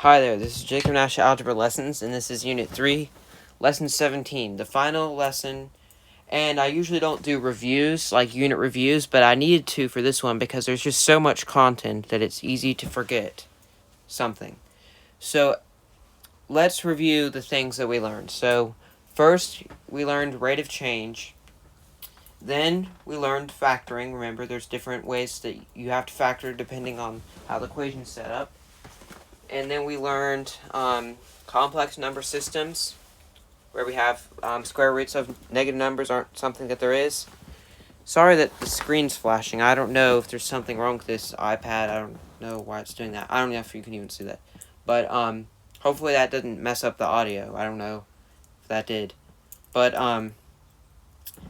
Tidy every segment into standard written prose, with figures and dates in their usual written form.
Hi there, this is Jacob Nash Algebra Lessons, and this is Unit 3, Lesson 17, the final lesson. And I usually don't do reviews, like unit reviews, but I needed to for this one because there's just so much content that it's easy to forget something. So, let's review the things that we learned. So, first, we learned rate of change. Then, we learned factoring. Remember, there's different ways that you have to factor depending on how the equation's set up. And then we learned complex number systems, where we have square roots of negative numbers aren't something that there is. Sorry that the screen's flashing. I don't know if there's something wrong with this iPad. I don't know why it's doing that. I don't know if you can even see that. But hopefully that doesn't mess up the audio. I don't know if that did. But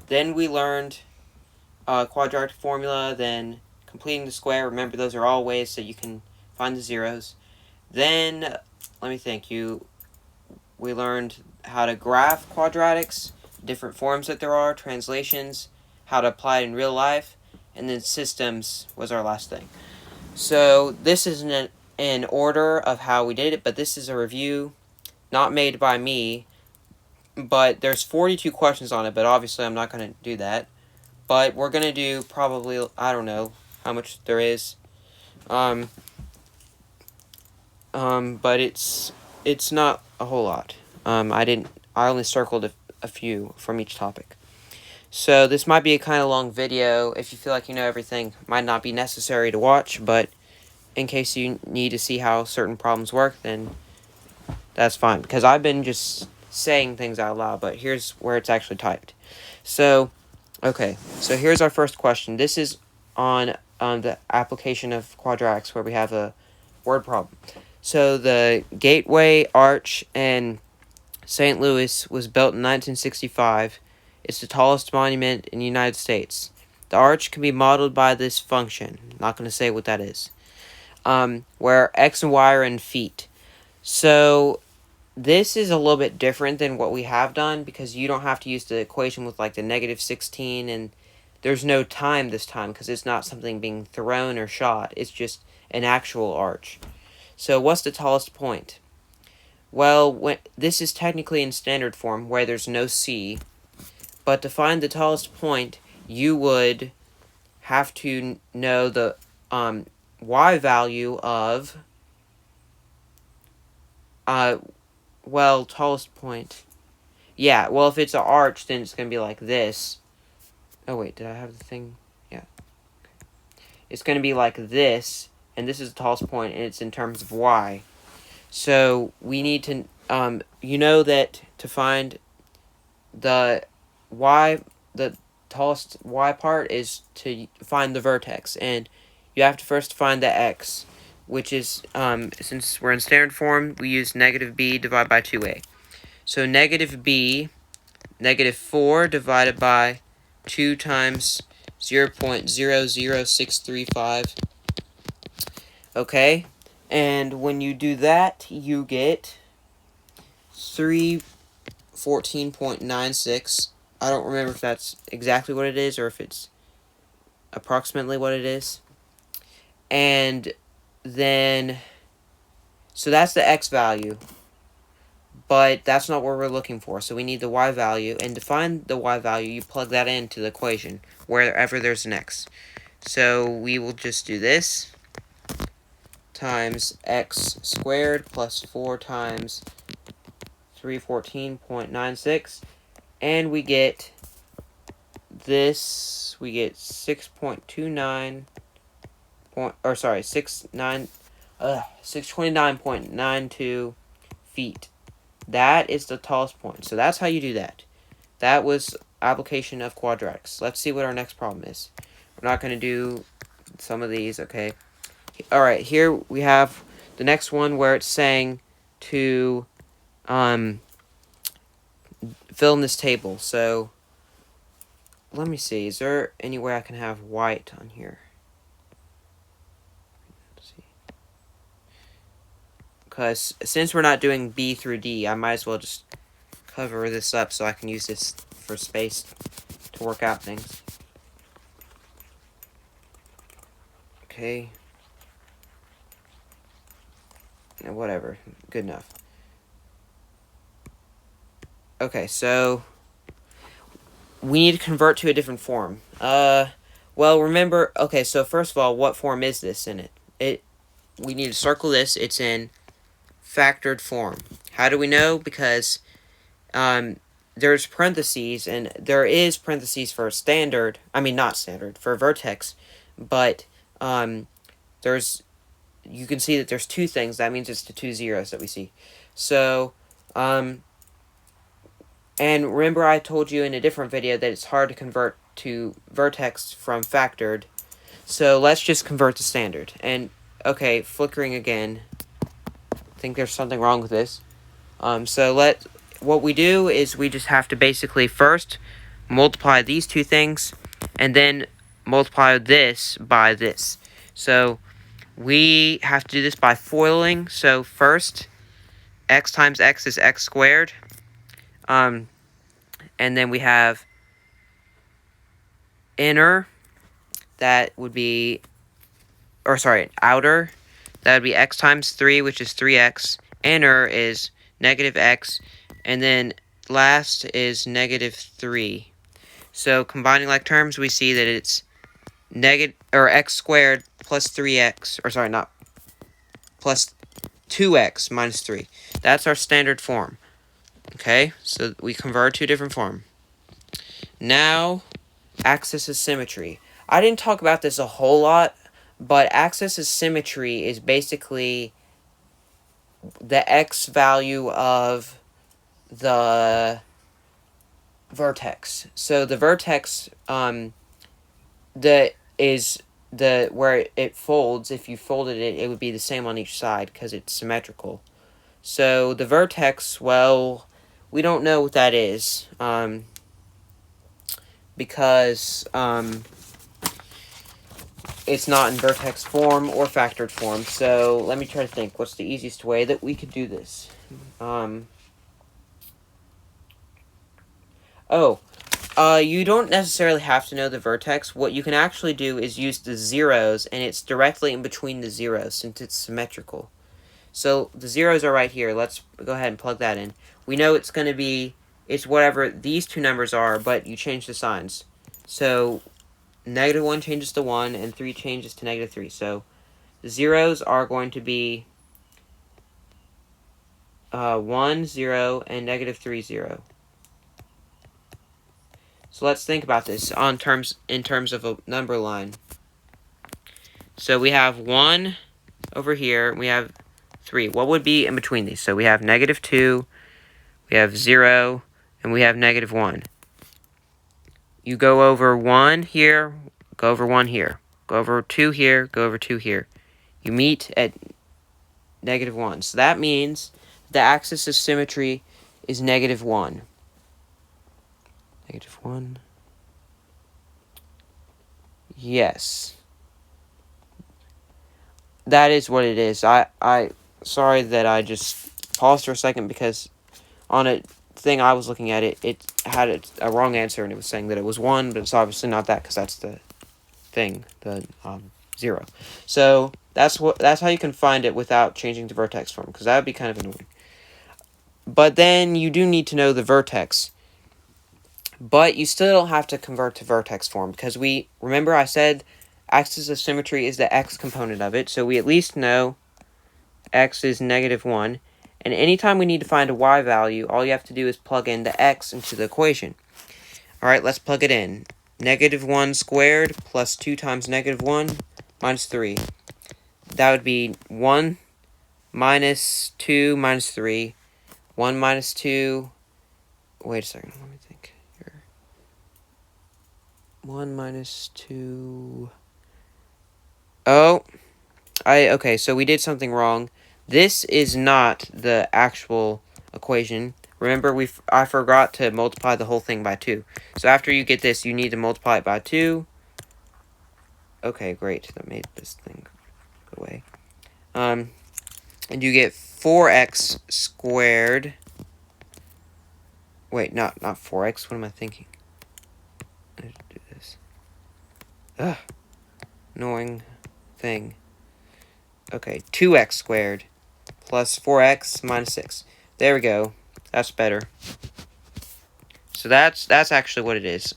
then we learned quadratic formula, then completing the square. Remember, those are all ways that you can find the zeros. Then, let me think, we learned how to graph quadratics, different forms that there are, translations, how to apply it in real life, and then systems was our last thing. So, this isn't an order of how we did it, but this is a review not made by me, but there's 42 questions on it, but obviously I'm not going to do that. But we're going to do probably, I don't know how much there is. But it's not a whole lot. I only circled a few from each topic. So this might be a kind of long video. If you feel like you know everything, might not be necessary to watch, but in case you need to see how certain problems work, then that's fine. Because I've been just saying things out loud, but here's where it's actually typed. So, okay. So here's our first question. This is on the application of quadratics, where we have a word problem. So the Gateway Arch in St. Louis was built in 1965. It's the tallest monument in the United States. The arch can be modeled by this function. Not going to say what that is. Where x and y are in feet. So this is a little bit different than what we have done because you don't have to use the equation with like the negative 16 and there's no time this time because it's not something being thrown or shot. It's just an actual arch. So what's the tallest point? Well, this is technically in standard form where there's no c, but to find the tallest point, you would have to know the y value of tallest point. Yeah, well, if it's an arch, then it's going to be like this. Oh, wait, did I have the thing? Yeah. It's going to be like this, and this is the tallest point, and it's in terms of y. So we need to, you know that to find the y, the tallest y part is to find the vertex, and you have to first find the x, which is, since we're in standard form, we use negative b divided by 2a. So negative b, negative 4 divided by 2 times 0.00635. Okay? And when you do that, you get 314.96. I don't remember if that's exactly what it is or if it's approximately what it is. And then, so that's the x value. But that's not what we're looking for. So we need the y value. And to find the y value, you plug that into the equation wherever there's an x. So we will just do this times x squared plus 4 times 314.96, and we get this. We get 629.92 feet. That is the tallest point. So that's how you do that. That was application of quadratics. Let's see what our next problem is. We're not going to do some of these, okay? Alright, here we have the next one where it's saying to fill in this table. So let me see. Is there any way I can have white on here? Let's see. Because since we're not doing B through D, I might as well just cover this up so I can use this for space to work out things. Okay. whatever. Good enough. Okay, so we need to convert to a different form. Well, remember, okay, so first of all, what form is this in it? We need to circle this. It's in factored form. How do we know? Because there's parentheses, and there is parentheses for standard. I mean, not standard, for vertex, but there's, you can see that there's two things. That means it's the two zeros that we see. So, and remember I told you in a different video that it's hard to convert to vertex from factored. So let's just convert to standard. And, okay, flickering again. I think there's something wrong with this. What we do is we just have to basically first multiply these two things, and then multiply this by this. So we have to do this by foiling. So first, x times x is x squared. And then we have inner, that would be, or sorry, outer, that would be x times 3, which is 3x. Inner is negative x. And then last is negative 3. So combining like terms, we see that it's x squared plus 3x, or sorry, not, plus 2x minus 3. That's our standard form. Okay, so we convert to a different form. Now, axis of symmetry. I didn't talk about this a whole lot, but axis of symmetry is basically the x value of the vertex. So the vertex, where it folds, if you folded it, it would be the same on each side because it's symmetrical. So the vertex, well, we don't know what that is, because it's not in vertex form or factored form. So let me try to think. What's the easiest way that we could do this? You don't necessarily have to know the vertex. What you can actually do is use the zeros, and it's directly in between the zeros since it's symmetrical. So the zeros are right here. Let's go ahead and plug that in. We know it's going to be, it's whatever these two numbers are, but you change the signs. So negative 1 changes to 1, and 3 changes to negative 3. So the zeros are going to be 1, 0, and negative 3, 0. So let's think about this in terms of a number line. So we have 1 over here, we have 3. What would be in between these? So we have negative 2, we have 0, and we have negative 1. You go over 1 here, go over 1 here. Go over 2 here, go over 2 here. You meet at negative 1. So that means the axis of symmetry is negative 1. Negative 1. Yes. That is what it is. Sorry that I just paused for a second because on a thing I was looking at, it had a wrong answer, and it was saying that it was 1, but it's obviously not that because that's the thing, the 0. So that's how you can find it without changing to vertex form, because that would be kind of annoying. But then you do need to know the vertex. But you still don't have to convert to vertex form, because remember I said axis of symmetry is the x component of it, so we at least know x is negative 1. And anytime we need to find a y value, all you have to do is plug in the x into the equation. Alright, let's plug it in. Negative 1 squared plus 2 times negative 1 minus 3. That would be 1 minus 2 minus 3. 1 minus 2. Wait a second, let me think here. 1 minus 2. Oh, okay, so we did something wrong. This is not the actual equation. Remember, I forgot to multiply the whole thing by 2. So after you get this, you need to multiply it by 2. Okay, great. That made this thing go away. And you get 4x squared. Wait, not 4x. What am I thinking? I have to do this. Ugh. Annoying thing. Okay, 2x squared plus 4x minus 6. There we go. That's better. So that's actually what it is.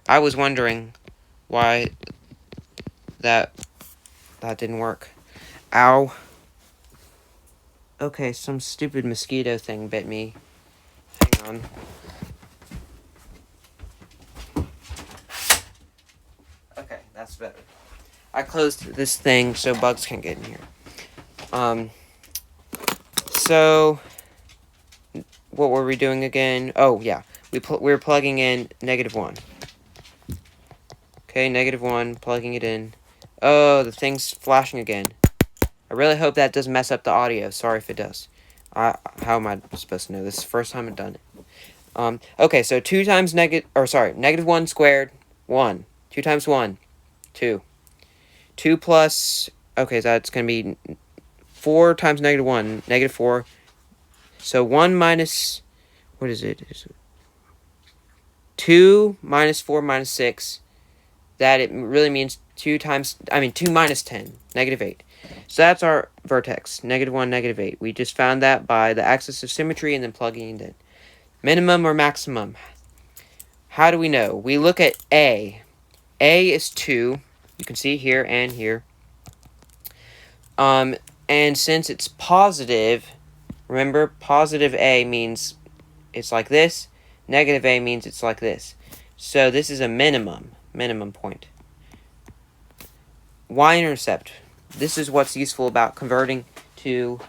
I was wondering why that didn't work. Ow. Okay, some stupid mosquito thing bit me. Hang on. Okay, that's better. I closed this thing so bugs can't get in here. So what were we doing again? Oh, yeah. We were plugging in -1. Okay, -1, plugging it in. Oh, the thing's flashing again. I really hope that doesn't mess up the audio. Sorry if it does. How am I supposed to know? This is the first time I've done it. Okay, so 2 times -1 squared, 1. 2 times 1, 2. 2 plus, okay, so that's going to be 4 times -1, -4. So 1 minus, what is it? 2 minus 4 minus 6. That it really means 2 minus 10, -8. So that's our vertex, -1, -8. We just found that by the axis of symmetry and then plugging it in. Minimum or maximum? How do we know? We look at A. A is 2. You can see here and here. And since it's positive, remember, positive A means it's like this. Negative A means it's like this. So this is a minimum point. Y-intercept. This is what's useful about converting to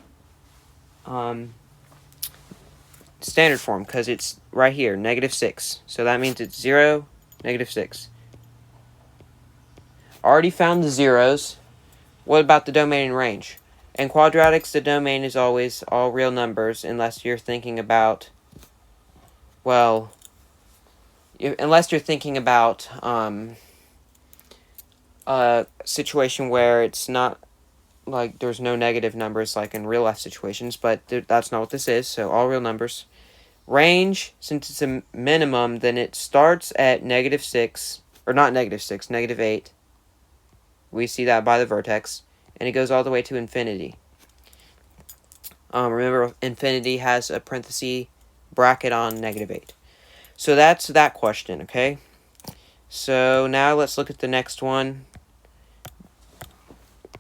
standard form, because it's right here, -6. So that means it's 0, -6. Already found the zeros. What about the domain and range? In quadratics, the domain is always all real numbers, unless you're thinking about, well, unless you're thinking about a situation where it's not, like, there's no negative numbers like in real life situations, but that's not what this is, so all real numbers. Range, since it's a minimum, then it starts at -6, or not -6, -8. We see that by the vertex, and it goes all the way to infinity. Remember, infinity has a parenthesis bracket on -8. So that's that question, okay? So now let's look at the next one.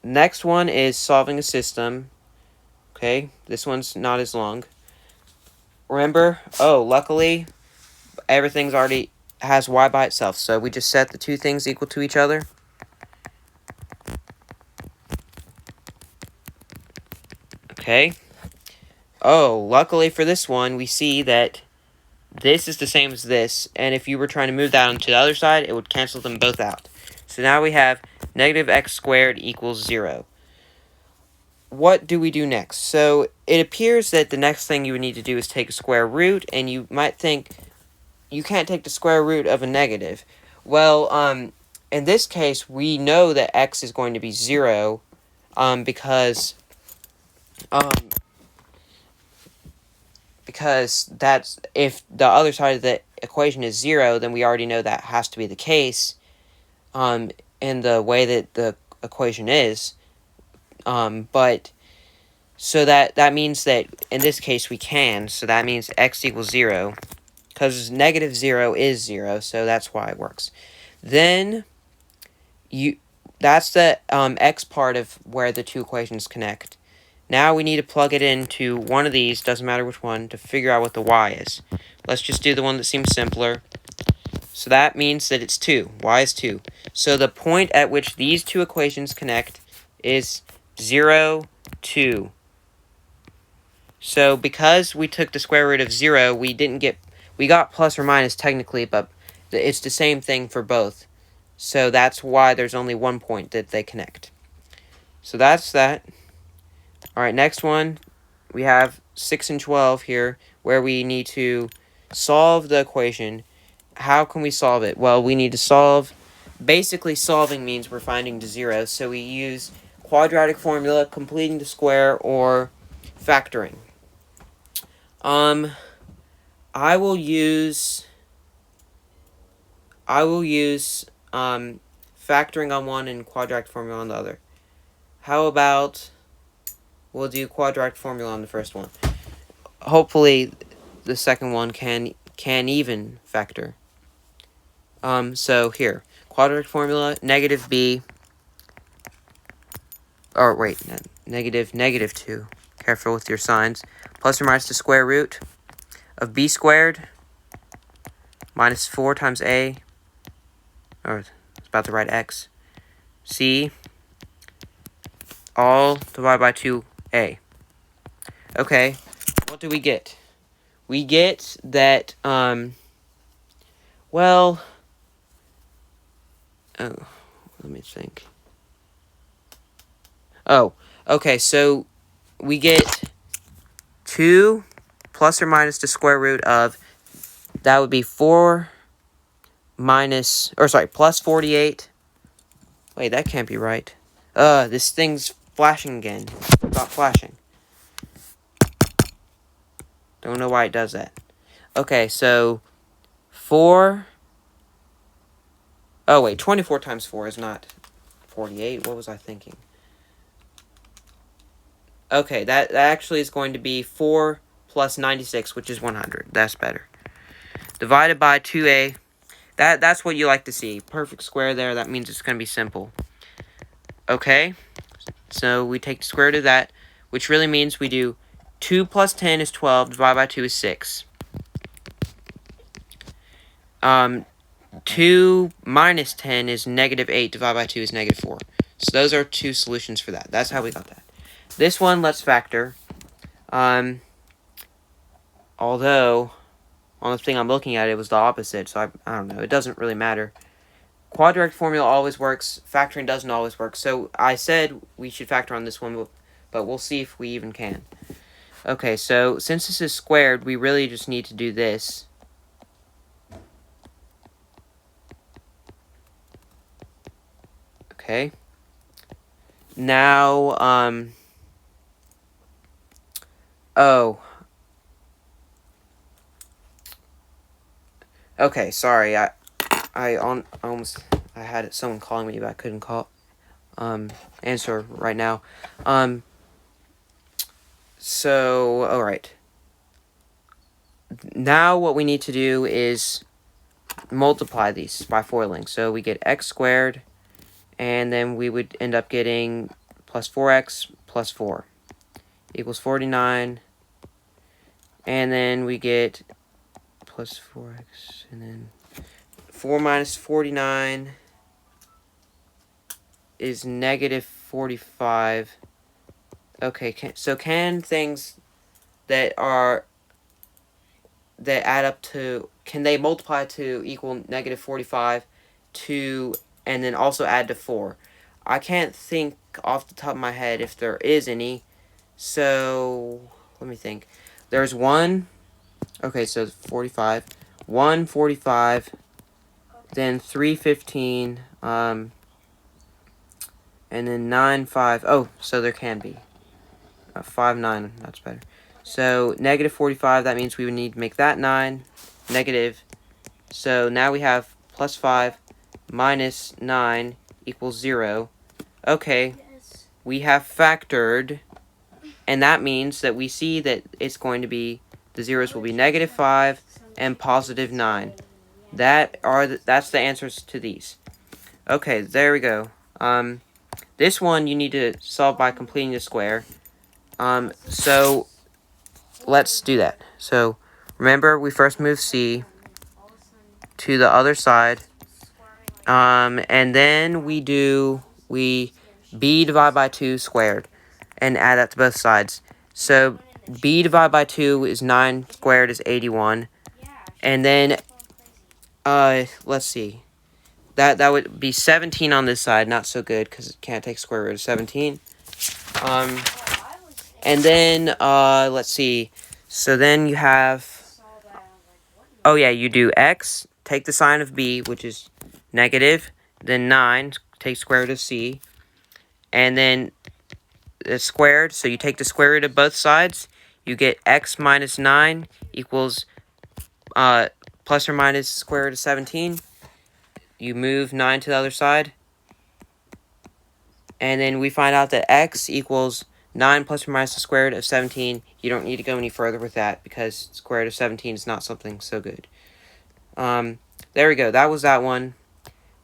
Next one is solving a system. Okay, this one's not as long. Remember, luckily, everything's already has y by itself. So we just set the two things equal to each other. Okay. Luckily for this one, we see that this is the same as this. And if you were trying to move that onto the other side, it would cancel them both out. So now we have -x squared equals 0. What do we do next? So it appears that the next thing you would need to do is take a square root, and you might think you can't take the square root of a negative. Well, in this case, we know that x is going to be 0, because that's, if the other side of the equation is 0, then we already know that has to be the case, in the way that the equation is. But so that means that in this case we can. So that means x equals 0, because -0 is 0. So that's why it works. Then that's the x part of where the two equations connect. Now we need to plug it into one of these, doesn't matter which one, to figure out what the y is. Let's just do the one that seems simpler. So that means that it's 2. Y is 2. So the point at which these two equations connect is 0, 2. So because we took the square root of 0, we got plus or minus technically, but it's the same thing for both. So that's why there's only one point that they connect. So that's that. Alright, next one, we have 6 and 12 here, where we need to solve the equation. How can we solve it? Well, we need to solve, basically solving means we're finding the zeros, so we use quadratic formula, completing the square, or factoring. I will use factoring on one and quadratic formula on the other. How about we'll do quadratic formula on the first one. Hopefully, the second one can even factor. So here, quadratic formula, negative b, or wait, negative 2, careful with your signs, plus or minus the square root of b squared minus 4 times a, or it's about to write x, c, all divided by 2a. Okay, what do we get? We get that, well, oh, let me think. Oh, okay, so we get 2 plus or minus the square root of, that would be 4 minus, or sorry, plus 48. Wait, that can't be right. This thing's flashing again. Stop flashing. Don't know why it does that. Okay, so 4. Oh, wait, 24 times 4 is not 48. What was I thinking? Okay, that actually is going to be 4 plus 96, which is 100. That's better. Divided by 2a. That's what you like to see. Perfect square there. That means it's going to be simple. Okay, so we take the square root of that, which really means we do 2 plus 10 is 12, divided by 2 is 6. 2 minus 10 is negative 8, divided by 2 is negative 4. So those are two solutions for that. That's how we got that. This one, let's factor. Although, on the thing I'm looking at, it was the opposite, so I don't know. It doesn't really matter. Quadratic formula always works. Factoring doesn't always work. So I said we should factor on this one, but we'll see if we even can. Okay, so since this is squared, we really just need to do this. Okay. Now, oh. Okay, sorry. I had someone calling me, but I couldn't answer right now. So, alright. Now what we need to do is multiply these by foiling. So we get x squared, and then we would end up getting plus 4x plus 4 equals 49. And then we get plus 4x, and then 4 minus 49 is negative 45. Okay, so can things that add up to, can they multiply to equal negative 45 and then also add to 4? I can't think off the top of my head if there is any. So let me think. There's one. Okay, so 45. 145. Then 315. And then 95. Oh, so there can be. 59. That's better. So negative 45. That means we would need to make that 9. Negative. So now we have plus 5 minus 9 equals 0. Okay. We have factored. And that means that we see that it's going to be, the zeros will be negative 5 and positive 9. That's the answers to these. Okay, there we go. This one you need to solve by completing the square. So let's do that. So remember, we first move C to the other side. And then we B divided by 2 squared. And add that to both sides. So b divided by 2 is 9 squared is 81. And then, let's see. That would be 17 on this side. Not so good because it can't take square root of 17. And then, let's see. So then you have, oh yeah, you do x, take the sign of b, which is negative. Then 9, take square root of c. And then it's squared, so you take the square root of both sides. You get x minus 9 equals plus or minus square root of 17. You move 9 to the other side. And then we find out that x equals 9 plus or minus the square root of 17. You don't need to go any further with that because square root of 17 is not something so good. There we go. That was that one.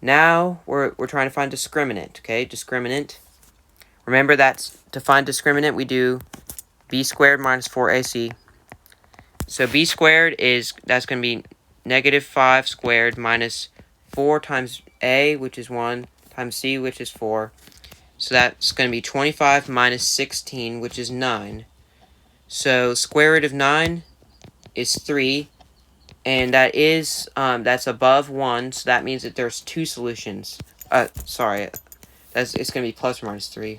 Now we're trying to find discriminant. Okay, discriminant. Remember that to find discriminant we do b squared minus 4ac. So b squared that's going to be negative 5 squared minus 4 times a, which is 1, times c, which is 4. So that's going to be 25 minus 16, which is 9. So square root of 9 is 3. And that is, that's above 1, so that means that there's 2 solutions. It's going to be plus or minus 3.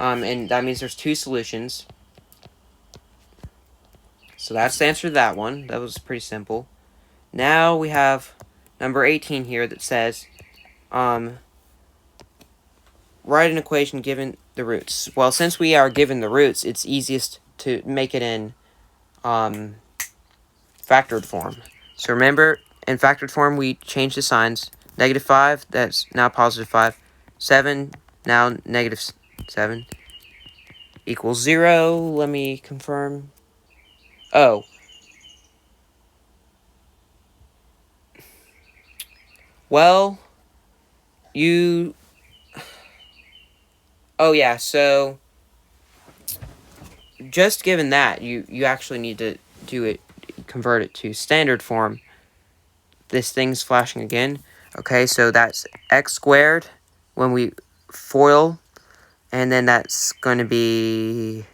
And that means there's 2 solutions. So that's the answer to that one. That was pretty simple. Now we have number 18 here that says, write an equation given the roots. Well, since we are given the roots, it's easiest to make it in factored form. So remember, in factored form, we change the signs. Negative 5, that's now positive 5. 7, now negative 7. Equals 0. Let me confirm. Oh. Well, oh yeah, so just given that, you actually need to do it, convert it to standard form. This thing's flashing again. Okay, so that's x squared when we FOIL, and then that's going to be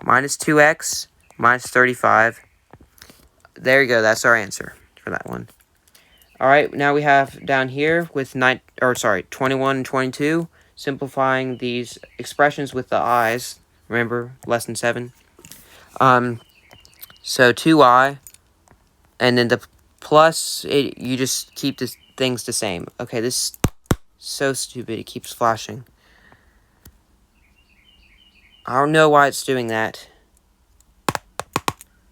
minus 2x minus 35. There you go, that's our answer for that one. Alright, now we have down here with 21 and 22, simplifying these expressions with the i's. Remember, lesson 7. So 2i, and then the plus, you just keep the things the same. Okay, this is so stupid, it keeps flashing. I don't know why it's doing that.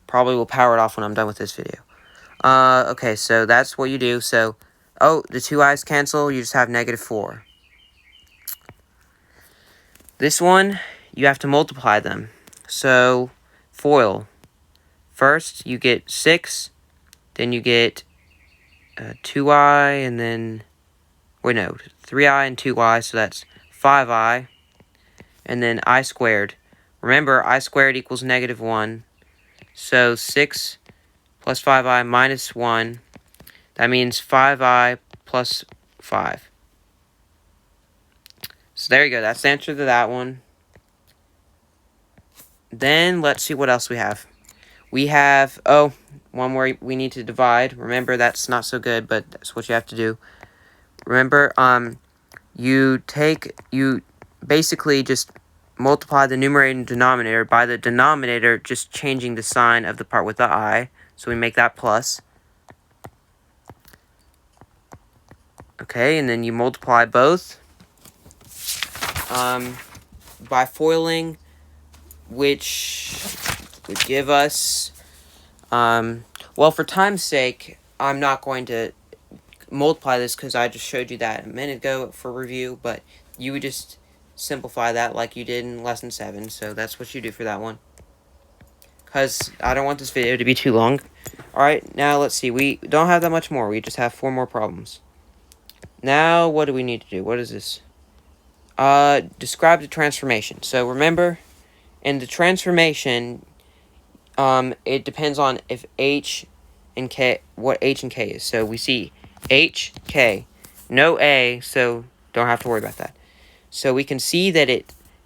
Probably will power it off when I'm done with this video. Okay, so that's what you do. So, the 2 i's cancel, you just have negative 4. This one, you have to multiply them. So, FOIL. First, you get 6, then you get 2i, and then, 3i and 2i, so that's 5i, and then I squared. Remember, I squared equals negative 1, so 6 plus 5i minus 1, that means 5i plus 5. So there you go, that's the answer to that one. Then, let's see what else we have. We have, one where we need to divide. Remember, that's not so good, but that's what you have to do. Remember, you basically just multiply the numerator and denominator by the denominator just changing the sign of the part with the I. So we make that plus. Okay, and then you multiply both by FOILing, which would give us, well, for time's sake, I'm not going to multiply this because I just showed you that a minute ago for review, but you would just simplify that like you did in lesson 7, so that's what you do for that one. Because I don't want this video to be too long. Alright, now let's see, we don't have that much more, we just have 4 more problems. Now, what do we need to do? What is this? Describe the transformation. So remember, in the transformation, it depends on if H and K, what H and K is. So we see H, K, no A, so don't have to worry about that. So we can see that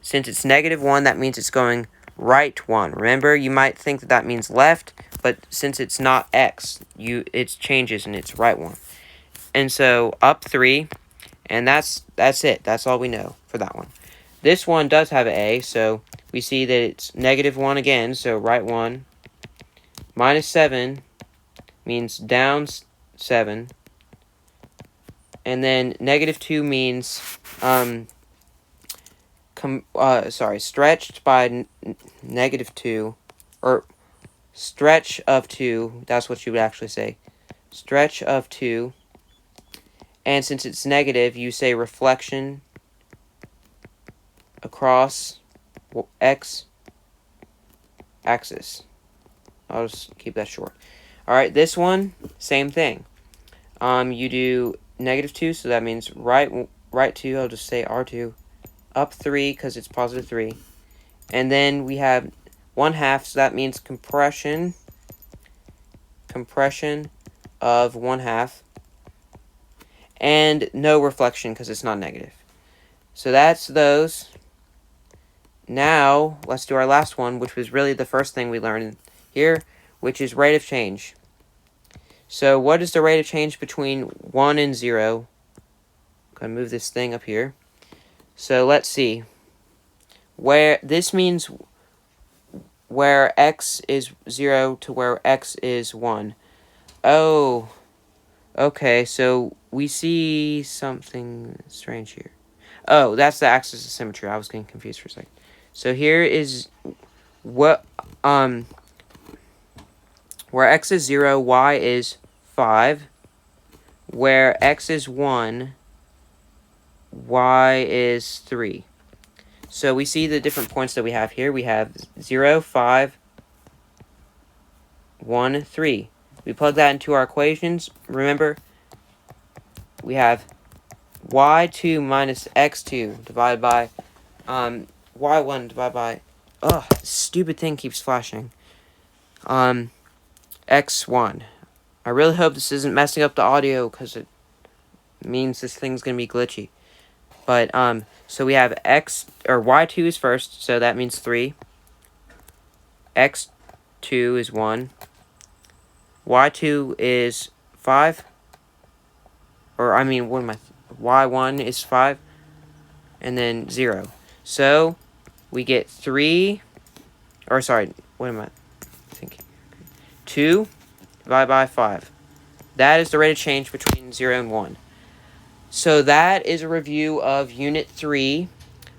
since it's negative 1, that means it's going right 1. Remember, you might think that that means left, but since it's not X, it changes and it's right 1. And so up 3, and that's it. That's all we know for that one. This one does have an A, so we see that it's negative 1 again, so right 1. Minus 7 means down 7. And then negative 2 means stretched by negative 2, or stretch of 2, that's what you would actually say. Stretch of 2. And since it's negative, you say reflection across x axis. I'll just keep that short. Alright, this one, same thing. You do -2, so that means right 2, I'll just say R2, up 3, because it's positive 3. And then we have 1/2, so that means compression of 1/2. And no reflection, because it's not negative. So that's those. Now, let's do our last one, which was really the first thing we learned here, which is rate of change. So what is the rate of change between 1 and 0? I'm going to move this thing up here. So let's see. Where this means where x is 0 to where x is 1. Oh, okay, so we see something strange here. Oh, that's the axis of symmetry. I was getting confused for a second. So here is what where x is 0, y is 5. Where x is 1, y is 3. So we see the different points that we have here. We have 0, 5, 1, 3. We plug that into our equations. Remember, we have y2 minus x2 divided by y1 divided by... Ugh, this stupid thing keeps flashing. X1. I really hope this isn't messing up the audio, because it means this thing's going to be glitchy. But, so we have y2 is first, so that means 3. x2 is 1. y2 is 5. Or, I mean, what am I... y1 is 5. And then 0. So, we get 3... Or, sorry, what am I thinking? 2 divided by 5. That is the rate of change between 0 and 1. So that is a review of Unit 3.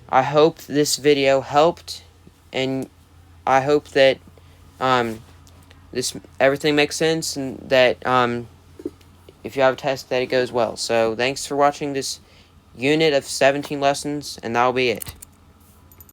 I hope this video helped, and I hope that everything makes sense, and that if you have a test, that it goes well. So thanks for watching this unit of 17 lessons, and that'll be it.